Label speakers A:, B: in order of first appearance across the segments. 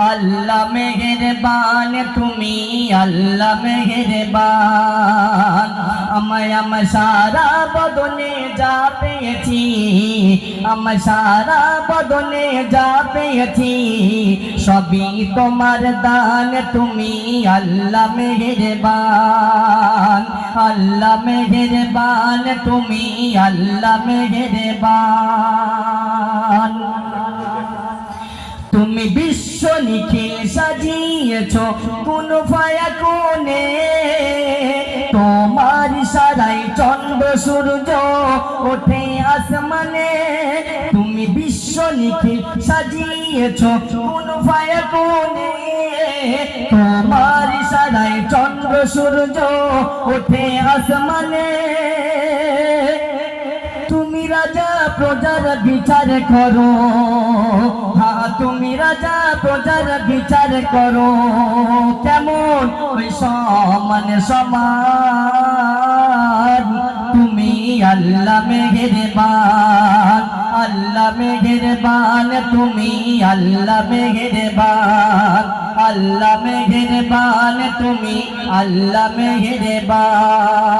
A: আল্লাহ মেহেরবান তুমি আল্লাহ মেহেরবান আমায় সারা বদনে যা পেয়েছি আমায় সারা বদনে যা পেয়েছি সবই তোমার দান তুমি আল্লাহ মেহেরবান আল্লাহ মেহেরবান তুমি আল্লাহ মেহেরবান তুমি বিশ্ব নিখিল সাজিয়েছো কোন ফায়াকুনে তোমার ইশারায় চন্দ্র সূর্য ওঠে আসমানে তুমি বিশ্ব নিখিল সাজিয়েছো কোন ফায়াকুনে তোমার ইশারায় চন্দ্র সূর্য ওঠে আসমানে তুমি রাজা প্রজার বিচার করো তুমি রাজা প্রজার বিচার করো কেমন ওই সমান সমান তুমি আল্লাহ মেহেরবান আল্লাহ মেহেরবান তুমি আল্লাহ মেহেরবান আল্লাহ মেহেরবান তুমি আল্লাহ মেহেরবান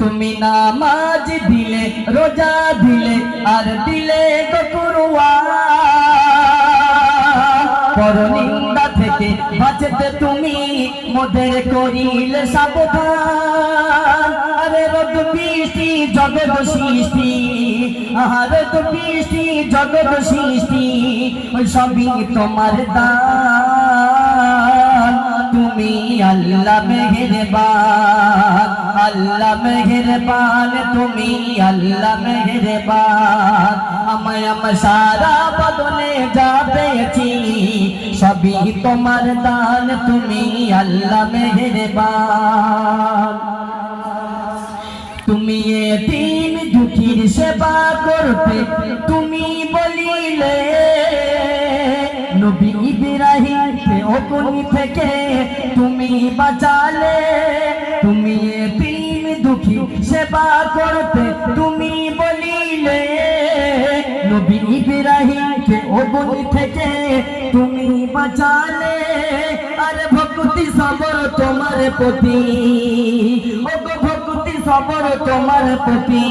A: তুমি নামাজ দিলে রোজা দিলে আর দিলে গো কুরবান পরনিন্দা থেকে বাঁচতে তুমি মোদের করিলে সাবধান আরে রোদ বৃষ্টি জগৎ সৃষ্টি আরে তো বৃষ্টি জগৎ সৃষ্টি ওই সবই তোমার দান তুমি আল্লাহ মেহেরবান আল্লাহ মেহেরবান তুমি আল্লাহ মেহেরবান আমায় সারা বদনে যা পেয়েছি সবই তোমার দান তুমি আল্লাহ মেহেরবান তুমি এতিম দুঃখীর সেবা করতে তুমি বলিলে নবী ইব্রাহিমকে অগ্নি থেকে তুমি বাঁচালে তুমি এতিম দুঃখী সেবা করতে তুমি বলিলে নবী ইব্রাহিমকে অগ্নি থেকে তুমি বাঁচালে আর ভক্তি সবর তোমার প্রতি ভক্তি সবর তোমার প্রতি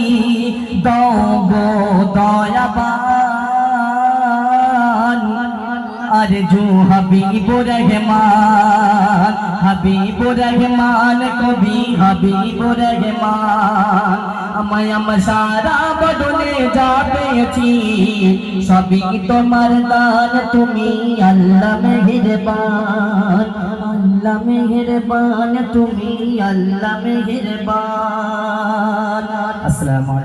A: দাও গো দয়াবান আরজু হাবিবুর রহমান হাবিবুর রহমান কবি হাবিবুর রহমান আমায় সারা বদনে যা পেয়েছি সবই তোমার দান তুমি আল্লাহ মেহেরবান আল্লাহ মেহেরবান তুমি আল্লাহ মেহেরবান। আসসালামু আলাইকুম।